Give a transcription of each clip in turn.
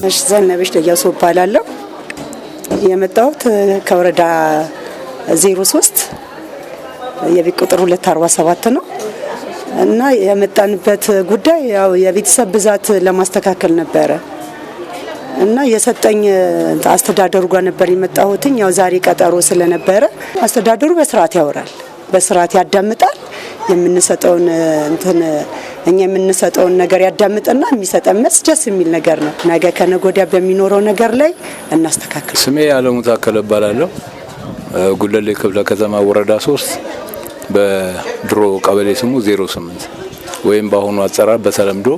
እሺ ዘነበሽ ደያሶ እባላለሁ። የመጣሁት ከወረዳ 03 የቤት ቁጥር 247 ነው እና የመጣንበት ጉዳይ ያው የቤተሰብ ብዛት ለማስተካከል ነበረ እና የሰጠኝ አስተዳደሩ ጋር ነበር የመጣሁት። ያው ዛሬ ቀጠሮ ስለነበረ አስተዳደሩ በስርዓት ያወራል፣ በስርዓት ያዳምጣል። እኛ የምንሰጠውን ነገር ያዳምጥና የሚሰጠን መልስ ደስ የሚል ነገር ነው። ነገ ከነጎዲያ በሚኖረው ነገር ላይ እናስተካክል። ስሜ አለሙ ታከለ እባላለሁ። ጉለሌ ክፍለ ከተማ ወረዳ 3 በድሮ ቀበሌ ስሙ 08 ወይም በአሁኑ አጠራር በተለምዶ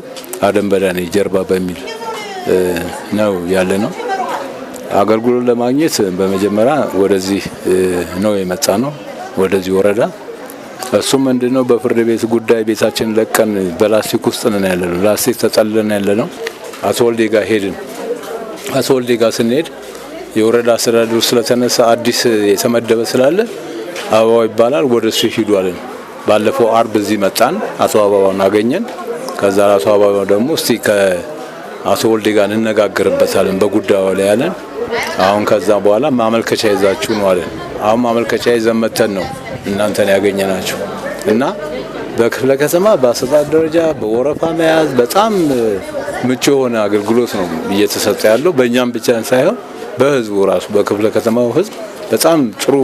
አደንበዳኔ ጀርባ በሚል ነው ያለ ነው። አገልግሎት ለማግኘት በመጀመሪያ ወደዚህ ነው የመጣ ነው፣ ወደዚህ ወረዳ። እሱም ምንድነው በፍርድ ቤት ጉዳይ ቤታችን ለቀን በላስቲክ ውስጥ ነን ያለነው፣ ላስቲክ ተጠልለን ያለነው። አቶ ወልዴ ጋር ሄድን። አቶ ወልዴ ጋር ስንሄድ የወረዳ አስተዳደሩ ስለተነሳ አዲስ የተመደበ ስላለ አበባው ይባላል ወደሱ ሂዱ አለን። ባለፈው አርብ እዚህ መጣን፣ አቶ አበባውን አገኘን። ከዛ አቶ አበባው ደግሞ እስቲ ከአቶ ወልዴ ጋር እንነጋገርበታለን በጉዳዩ ላይ ያለን። አሁን ከዛ በኋላ ማመልከቻ ይዛችሁ ነው አለን። አሁን ማመልከቻ ይዘን መተን ነው እናንተን ያገኘናችሁ እና በክፍለ ከተማ በአስተዳደር ደረጃ በወረፋ መያዝ በጣም ምቹ የሆነ አገልግሎት ነው እየተሰጠ ያለው። በእኛም ብቻ ሳይሆን በህዝቡ ራሱ በክፍለ ከተማው ህዝብ በጣም ጥሩ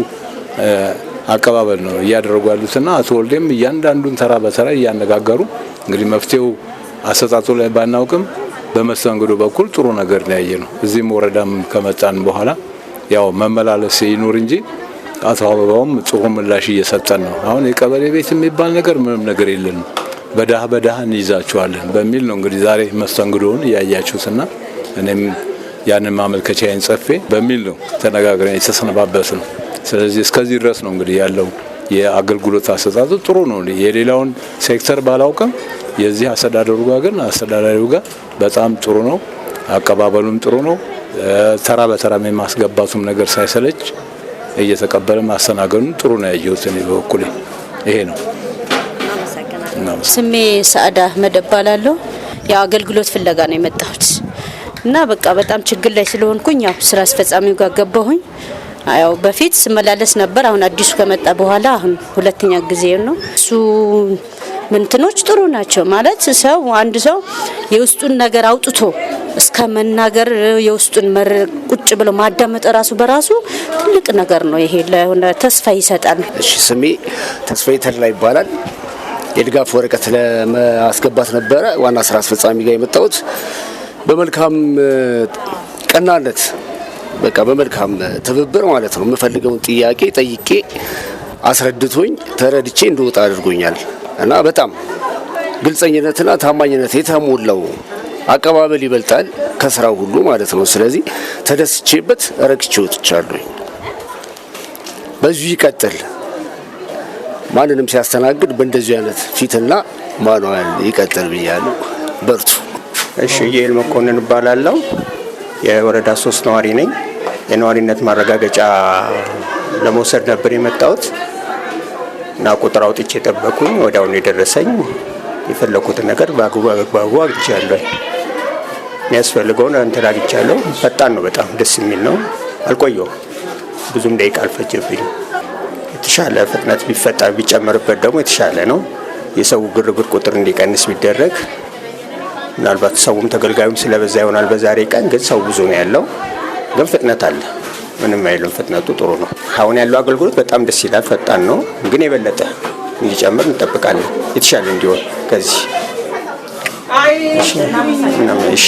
አቀባበል ነው እያደረጉ ያሉትና አቶ ወልዴም እያንዳንዱን ተራ በተራ እያነጋገሩ እንግዲህ መፍትሄው አሰጣጡ ላይ ባናውቅም በመስተንግዶ በኩል ጥሩ ነገር ነው ያየነው። እዚህም ወረዳም ከመጣን በኋላ ያው መመላለስ ይኖር እንጂ አቶ አበባውም ጥሩ ምላሽ እየሰጠን ነው። አሁን የቀበሌ ቤት የሚባል ነገር ምንም ነገር የለንም፣ በዳህ እንይዛችኋለን በሚል ነው እንግዲህ ዛሬ መስተንግዶውን እያያችሁትና እኔም ያንን ማመልከቻዬን ጽፌ በሚል ነው ተነጋግረን የተሰነባበት ነው። ስለዚህ እስከዚህ ድረስ ነው እንግዲህ ያለው የአገልግሎት አሰጣጡ ጥሩ ነው። የሌላውን ሴክተር ባላውቅም የዚህ አስተዳደሩ ጋር ግን አስተዳዳሪው ጋር በጣም ጥሩ ነው፣ አቀባበሉም ጥሩ ነው። ተራ በተራ የማስገባቱም ነገር ሳይሰለች እየተቀበለ ማስተናገዱን ጥሩ ነው ያየሁት እኔ በኩሌ ይሄ ነው። ስሜ ሰዓዳ አህመድ እባላለሁ። ያው አገልግሎት ፍለጋ ነው የመጣሁት እና በቃ በጣም ችግር ላይ ስለሆንኩኝ ያው ስራ አስፈጻሚው ጋር ገባሁኝ። ያው በፊት ስመላለስ ነበር። አሁን አዲሱ ከመጣ በኋላ አሁን ሁለተኛ ጊዜ ነው። እሱ ምንትኖች ጥሩ ናቸው ማለት አንድ ሰው የውስጡን ነገር አውጥቶ እስከ መናገር የውስጡን ቁጭ ብሎ ማዳመጥ ራሱ በራሱ ትልቅ ነገር ነው። ይሄ ለሆነ ተስፋ ይሰጣል። እሺ ስሜ ተስፋዬ ተድላ ይባላል። የድጋፍ ወረቀት ለማስገባት ነበረ ዋና ስራ አስፈጻሚ ጋር የመጣሁት በመልካም ቀናነት በቃ በመልካም ትብብር ማለት ነው። የምፈልገውን ጥያቄ ጠይቄ አስረድቶኝ ተረድቼ እንደወጣ አድርጎኛል እና በጣም ግልጸኝነትና ታማኝነት የተሞላው አቀባበል ይበልጣል ከስራው ሁሉ ማለት ነው። ስለዚህ ተደስቼበት ረክቼ ወጥቻለሁ። በዚህ ይቀጥል። ማንንም ሲያስተናግድ በእንደዚህ አይነት ፊትና ማንዋል ይቀጥል ብያለሁ። በርቱ። እሺ የኤል መኮንን እባላለሁ። የወረዳ 3 ነዋሪ ነኝ። የነዋሪነት ማረጋገጫ ለመውሰድ ነበር የመጣሁት እና ቁጥር አውጥቼ ጠበቁኝ። ወዲያውኑ የደረሰኝ የፈለኩትን ነገር በአግባቡ አግኝቻለሁ። የሚያስፈልገውን እንትን አግኝቻለሁ። ፈጣን ነው፣ በጣም ደስ የሚል ነው። አልቆየሁም፣ ብዙም ደቂቃ አልፈጀብኝም። የተሻለ ፍጥነት ቢጨመርበት ደግሞ የተሻለ ነው። የሰው ግርግር ቁጥር እንዲቀንስ ቢደረግ ምናልባት ሰውም ተገልጋዩም ስለበዛ ይሆናል። በዛሬ ቀን ግን ሰው ብዙ ነው ያለው፣ ግን ፍጥነት አለ። ምንም አይልም፣ ፍጥነቱ ጥሩ ነው። አሁን ያለው አገልግሎት በጣም ደስ ይላል፣ ፈጣን ነው። ግን የበለጠ እንዲጨምር እንጠብቃለን፣ የተሻለ እንዲሆን ከዚህ እሺ